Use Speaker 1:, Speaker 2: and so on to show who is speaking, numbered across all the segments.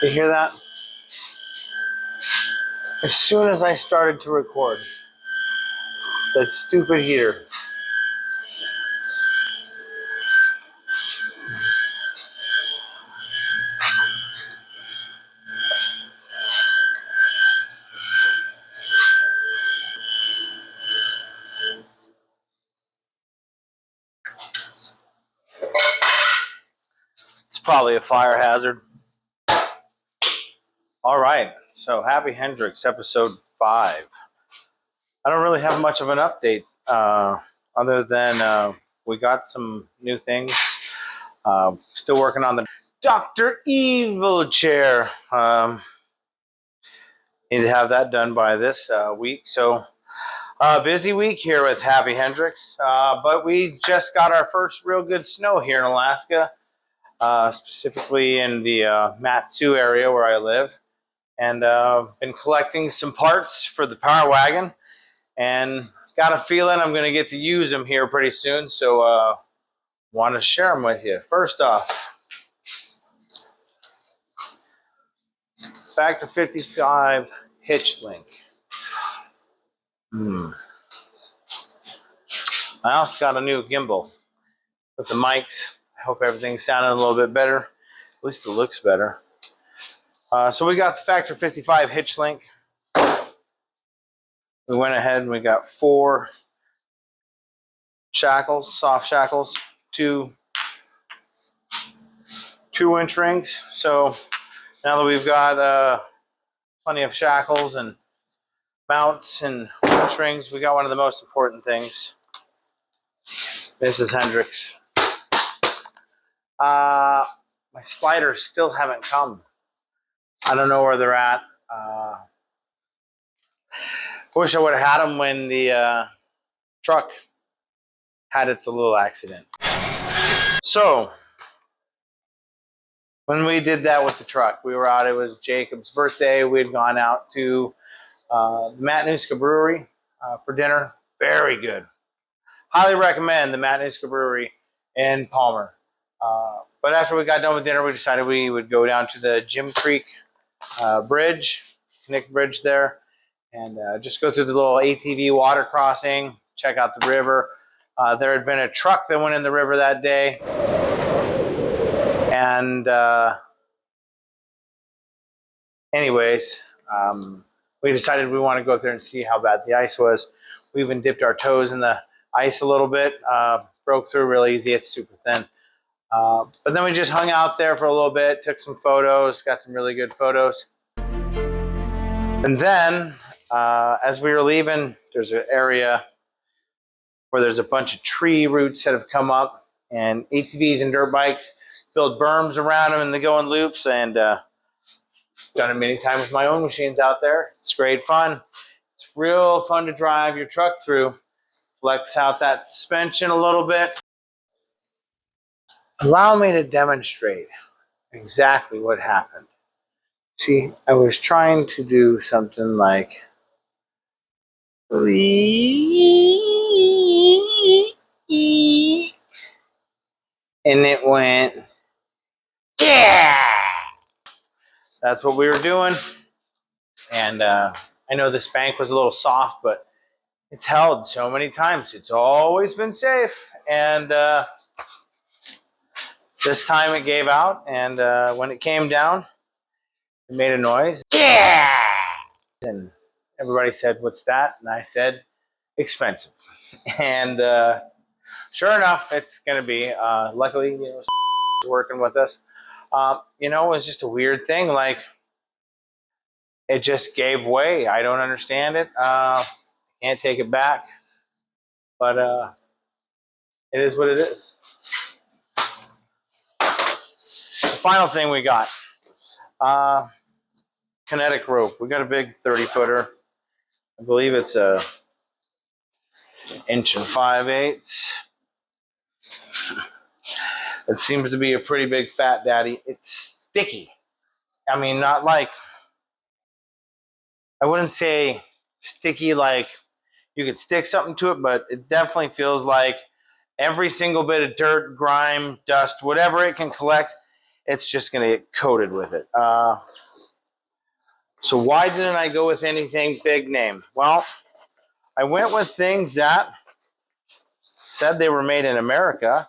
Speaker 1: You hear that? As soon as I started to record, that stupid heater. It's probably a fire hazard. All right, so Happy Hendrix, episode 5. I don't really have much of an update other than we got some new things. Still working on the Dr. Evil chair. Need to have that done by this week. So busy week here with Happy Hendrix. But we just got our first real good snow here in Alaska, specifically in the Matsu area where I live. And been collecting some parts for the Power Wagon. And got a feeling I'm going to get to use them here pretty soon. So want to share them with you. First off, Factor 55 hitch link. I also got a new gimbal with the mics. I hope everything's sounding a little bit better. At least it looks better. So we got the Factor 55 hitch link. We went ahead and we got 4 shackles, soft shackles, 2 2-inch rings. So now that we've got plenty of shackles and mounts and winch rings, we got one of the most important things. Mrs. Hendrix. My sliders still haven't come. I don't know where they're at. Wish I would have had them when the truck had its little accident. So, when we did that with the truck, we were out. It was Jacob's birthday. We had gone out to the Matanuska Brewery for dinner. Very good. Highly recommend the Matanuska Brewery in Palmer. But after we got done with dinner, we decided we would go down to the Jim Creek Bridge, Connect Bridge there, and just go through the little ATV water crossing, check out the river. There had been a truck that went in the river that day, and anyways, we decided we want to go up there and see how bad the ice was. We even dipped our toes in the ice a little bit, broke through real easy. It's super thin. But then we just hung out there for a little bit, took some photos, got some really good photos. And then, as we were leaving, there's an area where there's a bunch of tree roots that have come up, and ATVs and dirt bikes build berms around them and they go in loops. And done it many times with my own machines out there. It's great fun. It's real fun to drive your truck through. Flex out that suspension a little bit. Allow me to demonstrate exactly what happened. See, I was trying to do something like and it went, yeah! That's what we were doing. And I know this bank was a little soft, but it's held so many times. It's always been safe. And this time it gave out. And when it came down, it made a noise. Yeah! And everybody said, "What's that?" And I said, "Expensive." And sure enough, it's going to be. Luckily, working with us. It was just a weird thing. Like, it just gave way. I don't understand it. Can't take it back. But it is what it is. The final thing we got. Kinetic rope. We got a big 30-footer. I believe it's a 1 5/8 inches. It seems to be a pretty big fat daddy. It's sticky. I mean, not like, I wouldn't say sticky like you could stick something to it, but it definitely feels like every single bit of dirt, grime, dust, whatever it can collect, it's just going to get coated with it. So why didn't I go with anything big name? Well, I went with things that said they were made in America.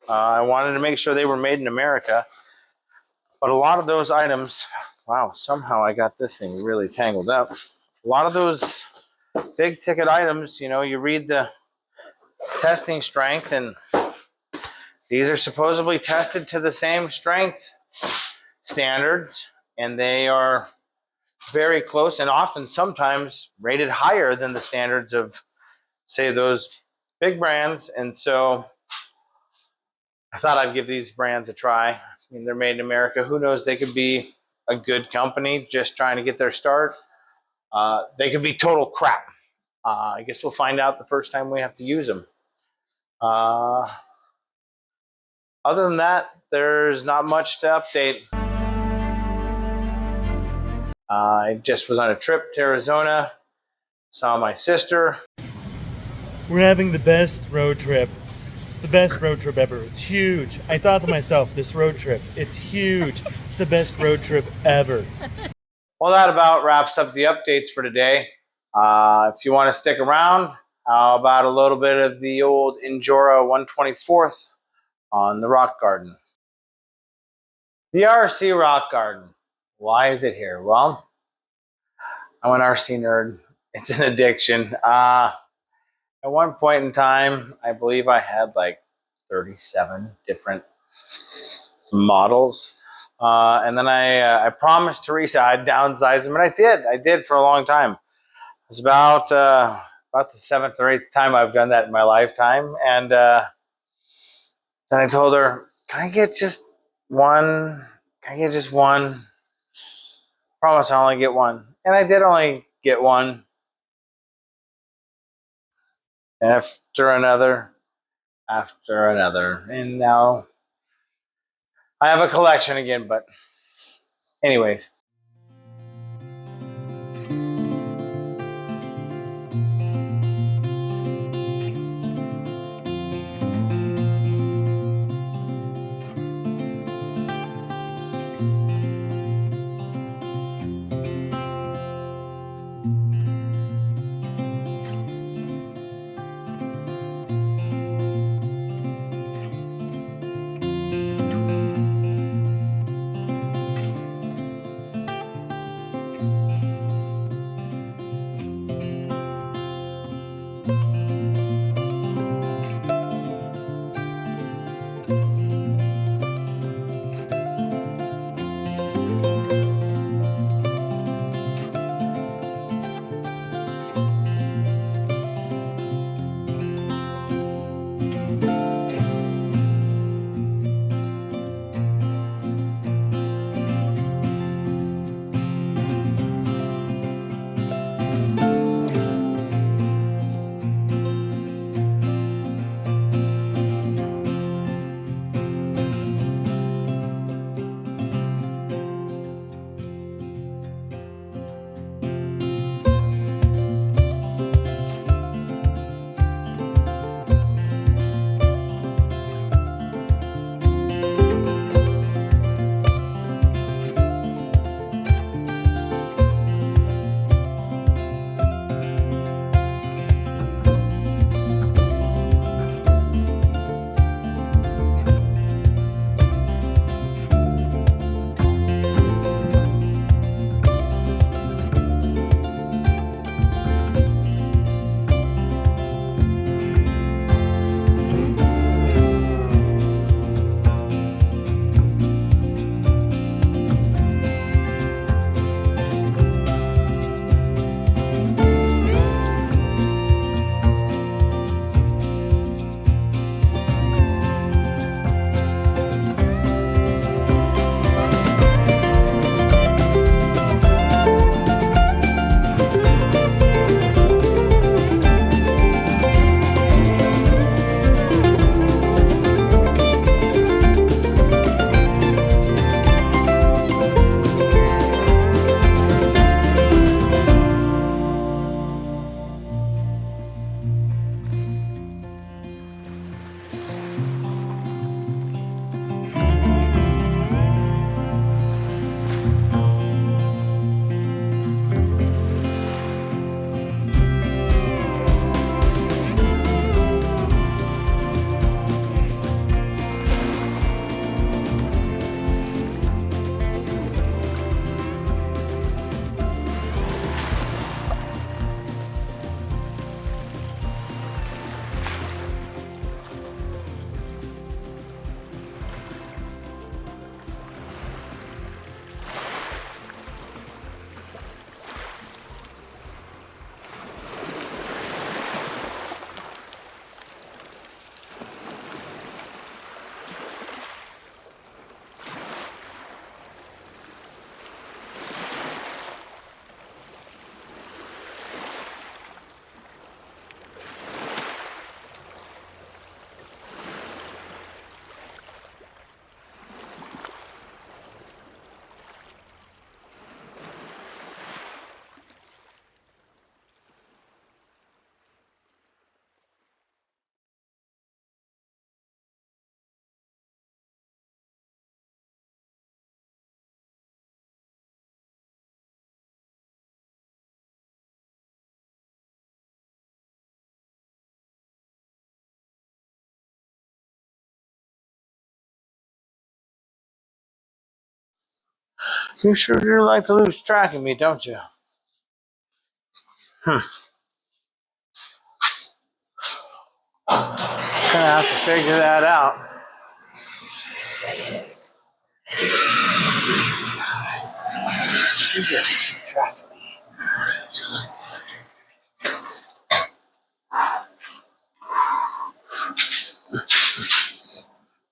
Speaker 1: I wanted to make sure they were made in America. But a lot of those items, wow, somehow I got this thing really tangled up. A lot of those big ticket items, you know, you read the testing strength, and these are supposedly tested to the same strength standards, and they are very close and often sometimes rated higher than the standards of, say, those big brands. And so I thought I'd give these brands a try. I mean, they're made in America. Who knows? They could be a good company just trying to get their start. They could be total crap. I guess we'll find out the first time we have to use them. Other than that, there's not much to update. I just was on a trip to Arizona, saw my sister.
Speaker 2: We're having the best road trip. It's the best road trip ever. It's huge. I thought to myself, this road trip, it's huge. It's the best road trip ever.
Speaker 1: Well, that about wraps up the updates for today. If you want to stick around, how about a little bit of the old Injora 124th on the Rock Garden. The RC Rock Garden. Why is it here? Well, I'm an RC nerd. It's an addiction. At one point in time, I believe I had like 37 different models. And then I promised Teresa I'd downsize them, and I did. I did for a long time. It was about the 7th or 8th time I've done that in my lifetime. And then I told her, can I get just one? Can I get just one? Promise I'll only get one. And I did only get one. After another. After another. And now I have a collection again, but anyways. You sure do like to lose track of me, don't you? Gonna have to figure that out. You just keep track of me.